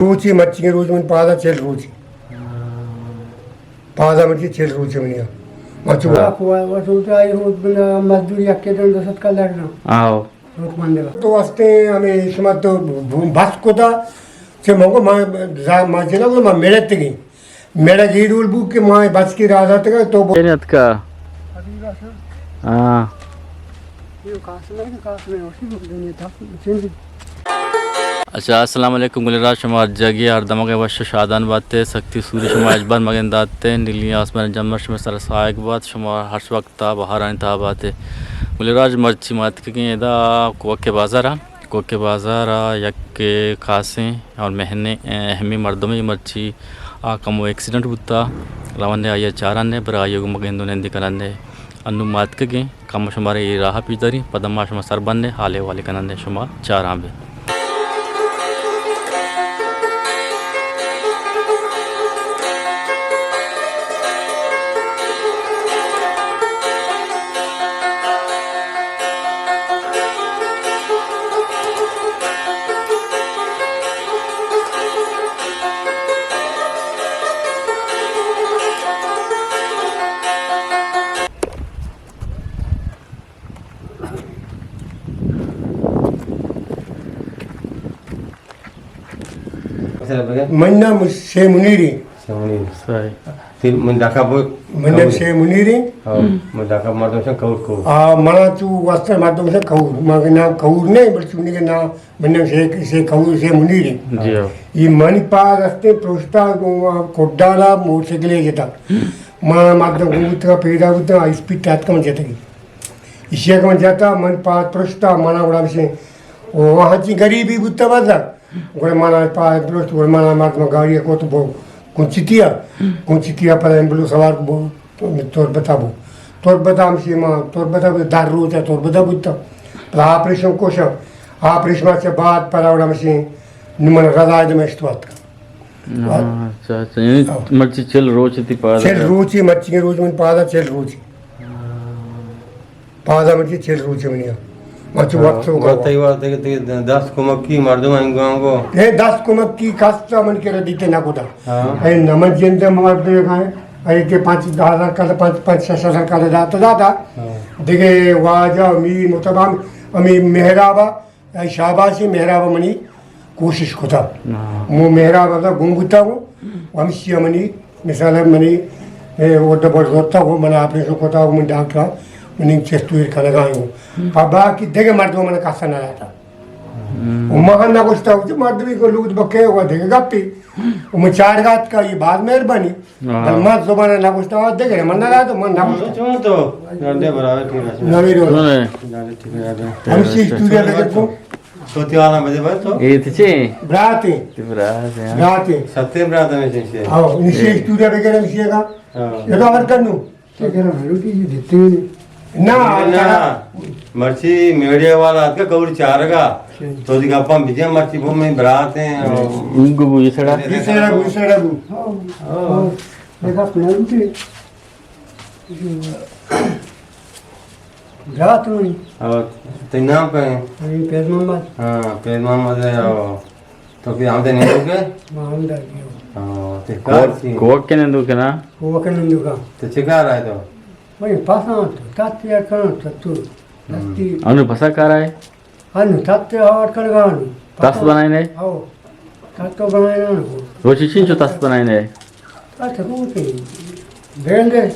रूची मच्छी के रोज में पादा चल रूची पादा मच्छी चल रूची में मच्छी वो सोचा आई रोज मजदूरी अक्के तो दसत का लगना आओ रोज मंदेगा तो वास्ते हमें इसमें तो बस को था से मंगो माँ जिला को माँ मेरे तक मेरा जी रूल बुक के माँ बस की राजा तक तो मेहनत का हाँ ये काश में उसी को देने था सिंधी अच्छा अस्सलाम वालेकुम गुलराज शुमार जगी हरदम के वश शादान बातें सख्ती सूर्य शुमार अजबर मगन दाते नीली आसमान जमश में सर सायक बात शुमार हर वक्त बाहर आने था बातें गुलराज मर्ची मात के दा कोके बाज़ार यक के खासे और महने अहमी मर्दों में मर्ची कमो एक्सीडेंट होता रवाने आये चाराने बर आये मगन ने दिखने अनु मात के कम शुमार ये राह पीतरी पदमा शुमार सरबन्ने हाले वाले कनंदे शुमार चारा में मन्ना से मुनीरी सही फिर मुंडाका बो मन्ना से मुनीरी मुंडाका मर्दों से कौर को मना तू वास्ते माध्यम से खौर मगर नाम खौर नहीं बल्कि उन्हीं के नाम मन्ना से खौर से मुनीरी जी हाँ ये मणिपाल रास्ते प्रोस्ता कोड्डाला मोटरसाइकिल येता माँ माध्यम गुंगुत्रा पेड़ा गुत्रा स्पीड टाट का जाता है इसे का जाता मणिपाल प्रोस्ता मना उड़ा से वहाँ की गरीबी गुत्ता बाजा गोरे मना पाल प्रोस्ट गोरे मना माध्यम गाड़ी को तो बो कुंचितिया पर एम्बुलेंस सवार बो तोर बता हमसे माँ तोर बता दार रोज है तोर बता गुत्ता पर ऑपरेशन कोश ऑपरेशन से बाद पर उड़ा से निमन रजाज में इस्तेमाल अच्छा अच्छा यानी मर्ची चल रोज थी पादा चल रूची मच्छी के रोज में पादा चल रूची पादा मच्छी चल रूची में मच्छी वक्त हो बताई बात है कि 10 कुमक की मर्दों में गांव ये 10 कुमक की कास्ता मन के दीते ना कोता है नमन जिंदे मर्द है अरे के 5,000 का 5,000 का दाता देखे वाजा मी मुतबाम अमी मेहराबा शाबाशी मेहराबा मनी कोशिश कोता मो मेहराबा का गुंगुता हूँ वंशीय मनी मिसाल मनी वो डबल रोता हूँ मैंने आपने सो कोता हूँ मैं डॉक्टर मैंने चेस्टूर का लगाई हूँ पाबा की देखे मर्द को मैंने कासा ना रहता महान ना कुछ था मर्द भी को लूट बके हुआ देखे गप्पी मैं 4 रात का ये बात मेहरबानी मत जुबान ना कुछ था देखे मन ना रहा तो मन ना कुछ तो डंडे बराबर ठीक है नवी रो ठीक है हम सी स्टूडियो लगे तो सोती वाला बजे बस तो ये थी ब्राते सत्य ब्रात में से आओ इनसे स्टूडियो वगैरह मिसिएगा ये तो और करनू क्या कह रहा है रोटी जी देते ना मर्ची मीडिया वाला का कौर चार का तो दिखा अपन विजय मर्ची भूमि में बरात हैं उनको ये सड़ा इसड़ा देखा अपने रोटी रात में और तेरे नाम पे पेज मोहम्मद हाँ पेज मोहम्मद है तो फिर हम नहीं रुके मोहम्मद हाँ ते कार थी कोक के नंदू के ना वो के नंदू का तो चिका रहा है तो वही पासा तात्या करना तू तस्ती अनु फसा कर है अनु तात्या और कर गानु तस बनाए ने आओ तात्या बनाए ना रोची चिन जो तस बनाए ने अच्छा रोटी बेंदे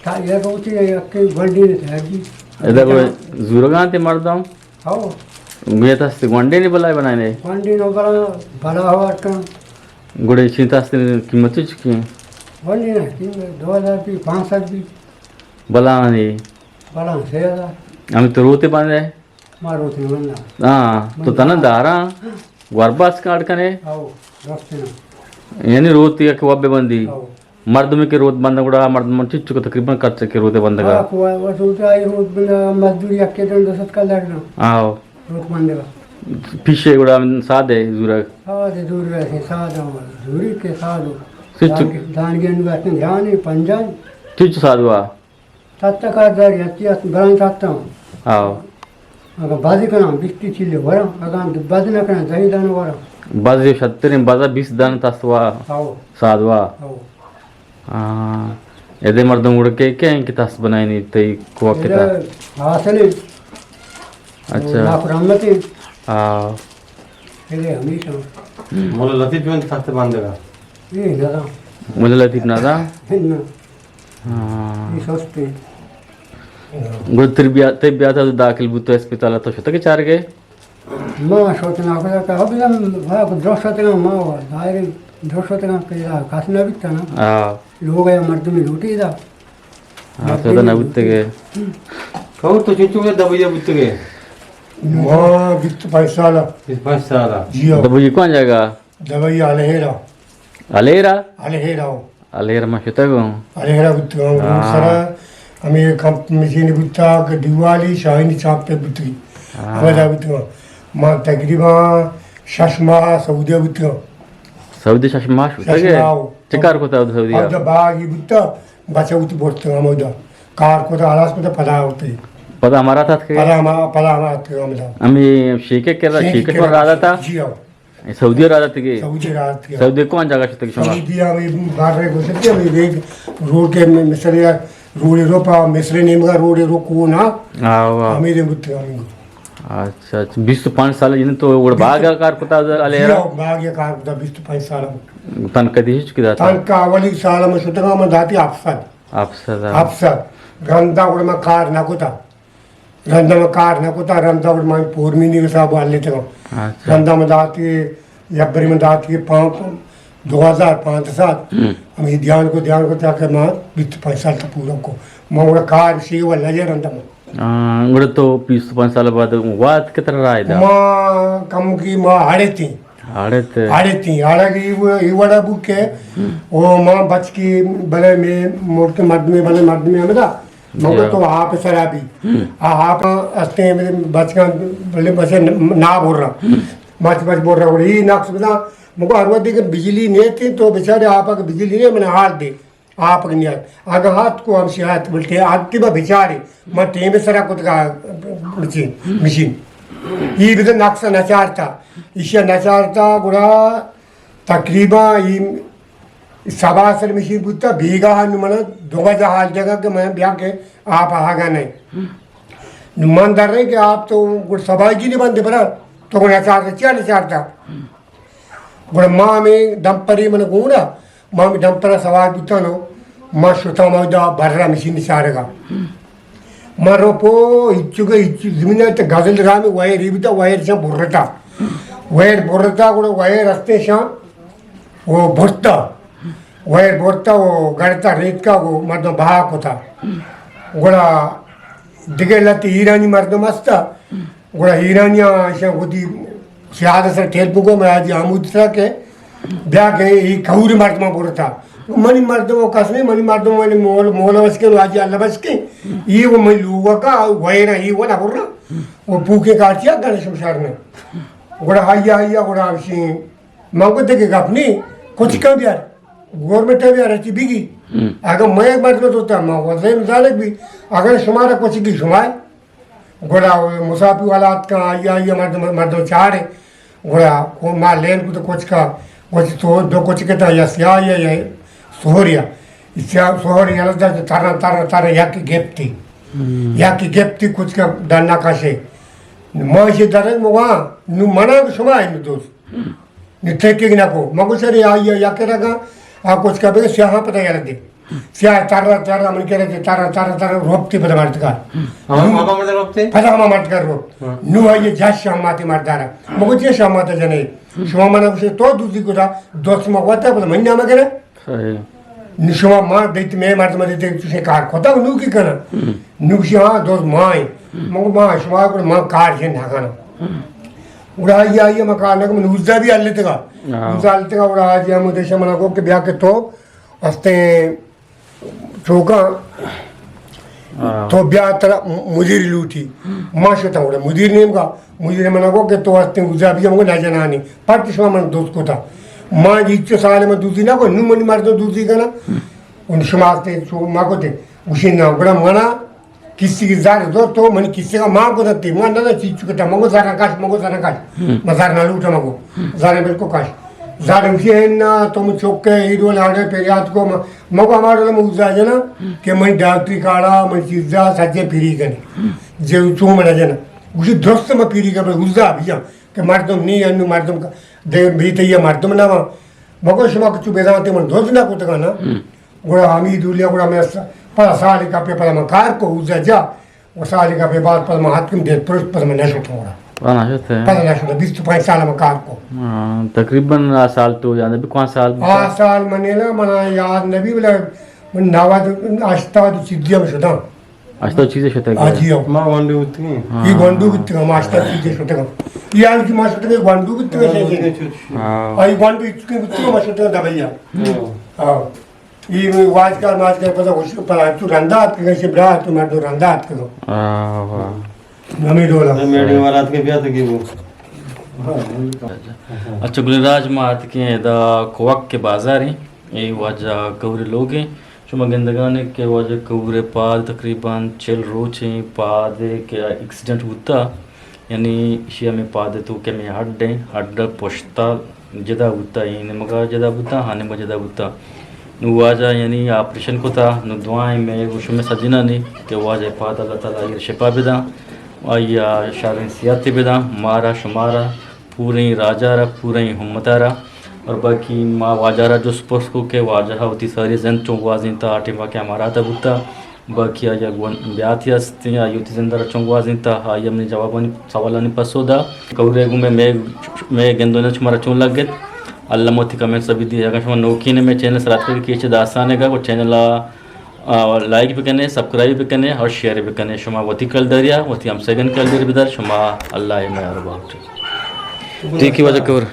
ता ये रोटी है के बंडी ने थाजी इधर कोई जुरगान ते मर्दम आओ ये तस गोंडे ने बनाए ने बंडी नो बड़ा हुआ का गुड़े चिंता से कीमत चुकी बंडी ना 2000 की 5,000 की बला नहीं बड़ा 6,000 हम तो रोते बन रहे मारो थे वरना हाँ तो तना दारा गरबास काट कने आओ रास्ते ना यानी रोती है कि वब्बे बंदी आओ मर्द में के रोत बंद गुड़ा मर्द मन चिच्चू को तकरीबन कर सके रोते बंद का वो सोचा आई रोज मजदूरी अक्के तो दसत का लगना आओ रोज मंदेगा पीछे गुड़ा सादे जुरक सादे दूर वैसे सादा दूरी के सादो चिच्चू दान के अनुसार ध्यान है पंजान चिच्चू साधुआ तात्ता का दारी हत्या बरान तात्ता आओ अगर बाजी करना बिस्ती चिल्ले वरा अगर बाजी ना करना दही दान वरा बाजा शतरी बाजा 20 दान तस्वा हो साधवा हो यदि मर्दम उड़के क्या इनकी तस बनाई नहीं तई को किता हासले अच्छा नाफरमती हाँ ये हमेशा मोला लतीफ में सख्त बांधेगा ये दादा मुझे लतीफ ना था ना हाँ ये सस्ते गुत्तर बिया था तो दाखिल बुतो अस्पताल तो शतक चार गए माँ सोचना पड़ा कि अब हम भाग दोस्तों का माँ दायरे दोस्तों का कहीं खासना भी था ना हाँ लोग आए मर्द में रोटी था हाँ तो ना बुत्ते गए कौर तो चिंचू के दबैया बुत्त गए माँ बित पैसा ला इस 5 साल जियो तो ये कौन जाएगा दवाई अलहेरा अलेरा अलहेरा अलेरा में शतक अलहेरा बित सर हमें कंप मशीन बिता के दिवाली शाहिनी चाप पे बित हमें बित माँ तकरीबन शशमा सऊदी बित सऊदी शशमा शतक चिकार को था सऊदी अब जब बागी बित बच्चा उत बोलते हम उधर कार को तो आलास को तो पता होते पता हमारा था कि पता हमारा थे हम लोग हमें शीके के शीके पर रहा था जी आओ सऊदी रहा था कि सऊदी रात की सऊदी कौन जगह शतक शमा सऊदी हमें बाहर रहे घुसे थे हमें वेग रोड के मिस्र रोड रोपा मिस्र नेम का रोड रोको ना हाँ हमें दे बुत्ते हम अच्छा अच्छा 25 साल जिन तो उड़ भाग कार पता अलेरा बाग ये कार का 25 साल तन कदी हिच किदा था तन का अवली साल में सुतगा में दाती अफसद आप सदा अफसद गंदा उड़ में कार ना कुता गंदा में कार ना कुता गंदा उड़ में पूर्मी नहीं साहब वाले थे अच्छा गंदा में दाती यब्बरी में दाती 2005 सात हम ये ध्यान को ताकि माँ 25 साल तक पूरा को माँ उड़ा कार सी वाला जे रंदा में उड़ तो 25 साल बाद वात कितना रहा है माँ कम की माँ हाड़े थी आड़े हाड़ा की इवड़ा बुके वो माँ बच की भले में मोट के मर्द में हमें था मगर तो आप शराबी आप अस्ते बच का भले बचे ना बोल रहा मच बोल रहा ये नक्स बता मुझको हर के बिजली नहीं थी तो बेचारे आप बिजली नहीं मैंने हाथ दे आप नहीं अगर हाथ को हम शिकायत बोलते आती बा बेचारे मैं टेम सरा कुछ का मशीन ये भी तो नक्शा नचार था इसे नचार था गुड़ा तकरीबन ये सबासर मशीन बुता भीगा मन दोगा हाल जगह के मैं ब्याह के आप आगा नहीं ईमानदार रहे कि आप तो गुड़ सबाई जी नहीं बनते पर तो गुड़ नचार था क्या नचार था गुड़ माँ में डंपरी मन घूमना माँ में डंपरा सवार बुता नो माँ श्रुता मौदा भर्रा मशीन निचारेगा माँ रोपो इच्छुके जमीन गजल रहा में वायर इबिता वायर से बुर्रता गुड़ वायर रस्ते से वो भुरता वायर बोरता वो गड़ता रेत का वो मर्द भाग होता गुड़ा दिगे लती हीरानी मर्द मस्ता गुड़ा हीरानिया ऐसा गुदी सियाद सर ठेल पुगो मैं आज आमुद सर के ब्याह के ये कौरी मर्द में बोरता मनी मर्द वो कसने मनी मर्द मैंने मोल बस के आज अल्लाह बस के ये वो मैं लूगा का वायर ये वो ना बोल रहा वो पूके काटिया गणेश शमशार में गुड़ा हाइया गुड़ा आवशी मांगो देखेगा अपनी कुछ कम यार गवर्नमेंट भी रहती बिगी अगर मैं एक बार तो होता मैं वैसे मिसाल भी अगर शुमारा कुछ की शुमाए गोड़ा मुसाफिर वाला का आइया मर्द चार है गोड़ा को माँ लेन को तो कुछ का कुछ तो दो कुछ के तो या सिया या सोहरिया सोहरिया तारा या की गेप थी कुछ का डरना का से मैं से डर वहाँ मना शुमाए दोस्त निथे के ना को मगु सर या के रखा आ कुछ का बेगे स्याह पता यार दे स्याह तारा मन के रखे तारा रोपती पता मारत का पता हम मारत कर रोप नु है ये जस शाम माती मारदारा मगु जे शाम माता जने शुमा मन से तो दूसरी को था दोस्त में होता पता मन्या में करे निशुमा मार देती मैं मारत में देते तुझे कार खोता नु की करना नु से हां दोस्त माई मगु मां शुमा को मां कार से नागाना उड़ा ये मकान है मैं उज्जा भी आले तक उड़ा आज हम देश मना को के ब्याह के तो हस्ते चौका तो ब्याह तरह मुदीर लूटी माँ से उड़ा मुदीर नेम का मुदीर मना को के तो हस्ते उज्जा भी हमको ना जाना नहीं पर किसमा मन दोस्त को था माँ जी 1 साल में दूसरी ना को नु मनी मार दो दूसरी का ना उन समाज थे माँ को थे उसी ना बड़ा मना किसी की जार दो तो मन किसी का माँ को दत्ती मन ना चीज चुकता मगो जाना काश मजार ना लूटा मगो जाने बिल्कुल काश जार उसे ना तुम चौके हीरो लाड़े पेरियात को मगो हमारे लोग मुझे जाना कि मैं डॉक्टरी काढ़ा मैं चीज़ा सच्चे पीरी करनी जे चूम ना जाना उसी दोस्त में पीरी कर उज़ा भी जा कि मर्दम नहीं अन्नू मर्दम का दे भी तो ये मर्दम ना मगो शुमा कुछ बेदांते मन दोस्त ना कुछ का ना गुड़ा हामी दूलिया गुड़ा मैं पर साल का पे पर मैं कार को उज़ा जा वो साल का पे बाद पर मैं हाथ किम दे पर मैं नशा थोड़ा पाना होते हैं पर नशा 20-25 साल में कार को तकरीबन साल तो याद भी कौन साल 5 साल मैंने ना मना याद नबी बोला मन नावाद आस्था तो चिद्दिया में शुदा आज तो चीजें होते आज ही हो माँ वंडे उतनी ये गंडू कितने हम आस्था चीजें शुदा ये आज की मास्टर के गंडू कितने से आई गंडू कितने कितने मास्टर का दबाइया हाँ ये वाज का माज का पता कुछ पता तू रंदा के कैसे बड़ा तू मैं तो रंदा के तो वाह नमी डोला मीडिया वाला के ब्याह तो की वो अच्छा गुलराज मात के दा कोवक के बाजार है ये वाजा कवरे लोग हैं शुमा गंदगाने के वाजा कवरे पाद तकरीबन चल रोचे पाद के एक्सीडेंट होता यानी शिया में पाद तो के में हड्ड पोछता जदा होता है मगा जदा होता हाने में जदा होता वाजा यानी ऑपरेशन को था नु दुआएं में उसमें सजना नहीं कि वाजा पाद अल्लाह ताला ये शिफा बिदा या शारिन सियाती बिदा मारा शुमारा पूरे राजा रा पूरे हुम्मतारा और बाकी माँ वाजारा जो स्पोर्ट्स को के वाजा होती सारी जन चौंगवाजी था आटे वाके हमारा था बुता बाकी आया ब्याथी हस्ती आयुति जंदर चौंगवाजी था आई हमने जवाब सवाल पसोदा कौरे गुमे मैं गेंदो ने तुम्हारा चौं लग गए अल्लाह मोती कमेंट सभी दिए अगर शुमा नौकी ने मैं चैनल सरात करके के दास्तान है वो चैनल लाइक भी करने सब्सक्राइब भी करने और शेयर भी करने शुमा वती कल दरिया वती हम सेकंड कल दरिया बिदर शुमा अल्लाह मैं ठीक है वजह कवर